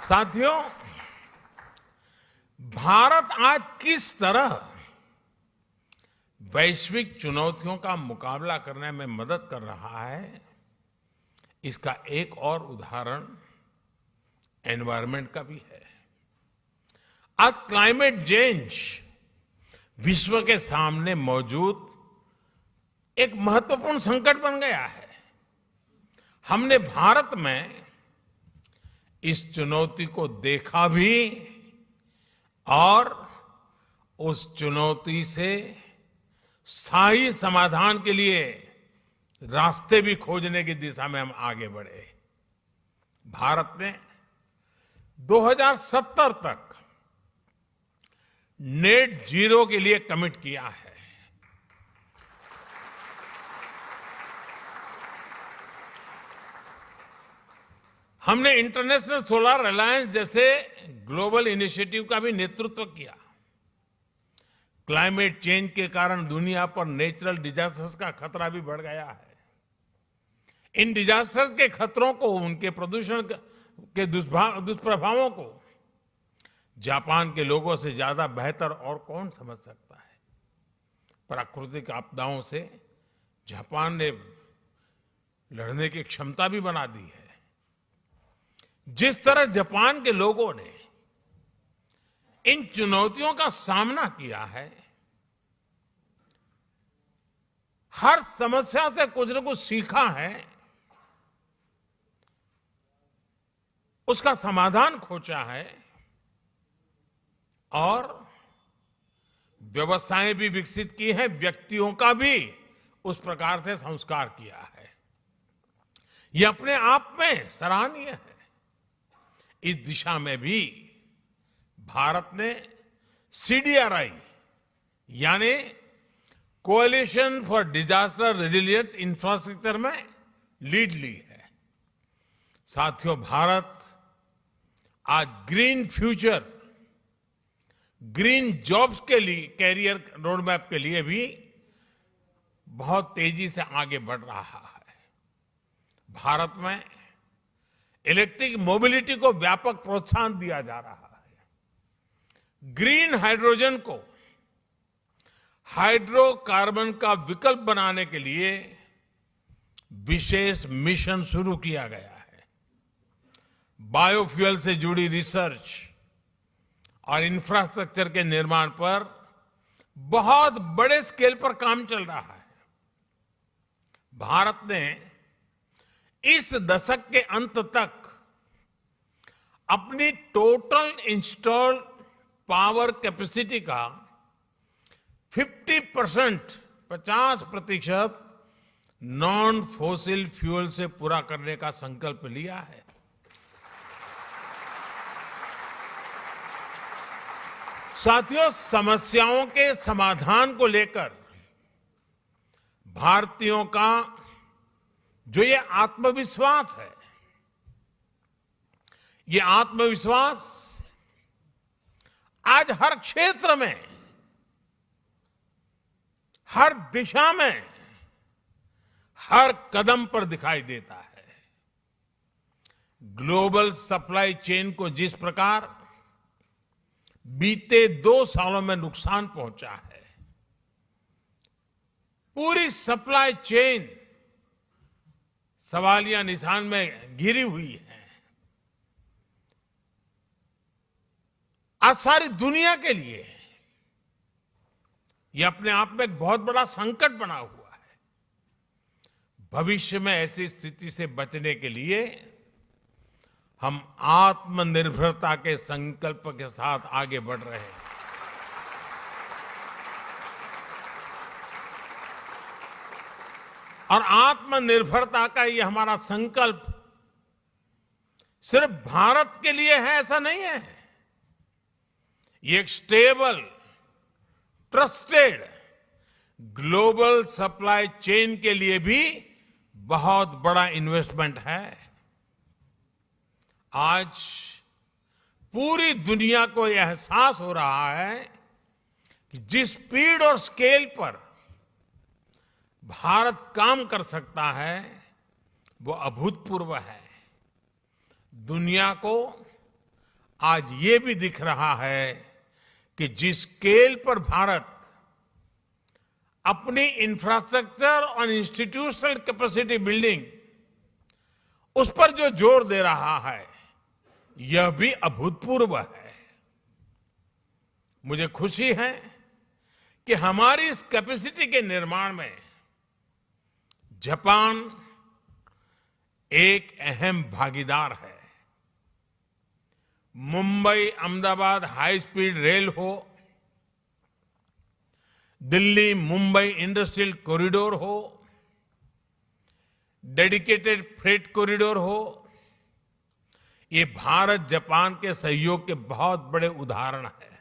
साथियों, भारत आज किस तरह वैश्विक चुनौतियों का मुकाबला करने में मदद कर रहा है, इसका एक और उदाहरण एनवायरनमेंट का भी है। आज क्लाइमेट चेंज विश्व के सामने मौजूद एक महत्वपूर्ण संकट बन गया है। हमने भारत में इस चुनौती को देखा भी और उस चुनौती से स्थायी समाधान के लिए रास्ते भी खोजने की दिशा में हम आगे बढ़े। भारत ने 2070 तक नेट जीरो के लिए कमिट किया है। हमने इंटरनेशनल सोलर अलायंस जैसे ग्लोबल इनिशिएटिव का भी नेतृत्व किया। क्लाइमेट चेंज के कारण दुनिया पर नेचुरल डिजास्टर्स का खतरा भी बढ़ गया है। इन डिजास्टर्स के खतरों को, उनके प्रदूषण के दुष्प्रभावों को जापान के लोगों से ज्यादा बेहतर और कौन समझ सकता है। प्राकृतिक आपदाओं से जापान ने लड़ने की क्षमता भी बना दी है। जिस तरह जापान के लोगों ने इन चुनौतियों का सामना किया है, हर समस्या से कुछ न कुछ सीखा है, उसका समाधान खोजा है और व्यवस्थाएं भी विकसित की है, व्यक्तियों का भी उस प्रकार से संस्कार किया है। यह अपने आप में सराहनीय है। इस दिशा में भी भारत ने CDRI यानी coalition for disaster resilient infrastructure में लीड ली है। साथियों, भारत आज ग्रीन फ्यूचर, ग्रीन जॉब्स के लिए, कैरियर रोडमैप के लिए भी बहुत तेजी से आगे बढ़ रहा है। भारत में इलेक्ट्रिक मोबिलिटी को व्यापक प्रोत्साहन दिया जा रहा है। ग्रीन हाइड्रोजन को हाइड्रोकार्बन का विकल्प बनाने के लिए विशेष मिशन शुरू किया गया है। बायोफ्यूल से जुड़ी रिसर्च और इंफ्रास्ट्रक्चर के निर्माण पर बहुत बड़े स्केल पर काम चल रहा है। भारत ने इस दशक के अंत तक अपनी टोटल इंस्टॉल्ड पावर कैपेसिटी का 50% नॉन फॉसिल फ्यूल से पूरा करने का संकल्प लिया है। साथियों, समस्याओं के समाधान को लेकर भारतीयों का जो ये आत्मविश्वास है, ये आत्मविश्वास आज हर क्षेत्र में, हर दिशा में, हर कदम पर दिखाई देता है। ग्लोबल सप्लाई चेन को जिस प्रकार बीते 2 सालों में नुकसान पहुंचा है, पूरी सप्लाई चेन सवालिया निशान में घिरी हुई है। आज सारी दुनिया के लिए यह अपने आप में एक बहुत बड़ा संकट बना हुआ है। भविष्य में ऐसी स्थिति से बचने के लिए हम आत्मनिर्भरता के संकल्प के साथ आगे बढ़ रहे हैं। और आत्मनिर्भरता का ये हमारा संकल्प सिर्फ भारत के लिए है ऐसा नहीं है। ये एक stable, trusted global supply chain के लिए भी बहुत बड़ा इन्वेस्टमेंट है। आज पूरी दुनिया को यह एहसास हो रहा है कि जिस स्पीड और स्केल पर भारत काम कर सकता है वो अभूतपूर्व है। दुनिया को आज ये भी दिख रहा है कि जिस स्केल पर भारत अपनी इंफ्रास्ट्रक्चर और इंस्टीट्यूशनल कैपेसिटी बिल्डिंग उस पर जो जोर दे रहा है, यह भी अभूतपूर्व है। मुझे खुशी है कि हमारी इस कैपेसिटी के निर्माण में जापान एक अहम भागीदार है। Mumbai Ahmedabad high speed rail हो, दिल्ली मुंबई इंडस्ट्रियल कॉरिडोर हो, डेडिकेटेड फ्रेट कॉरिडोर हो, ये भारत जापान के सहयोग के बहुत बड़े उदाहरण हैं।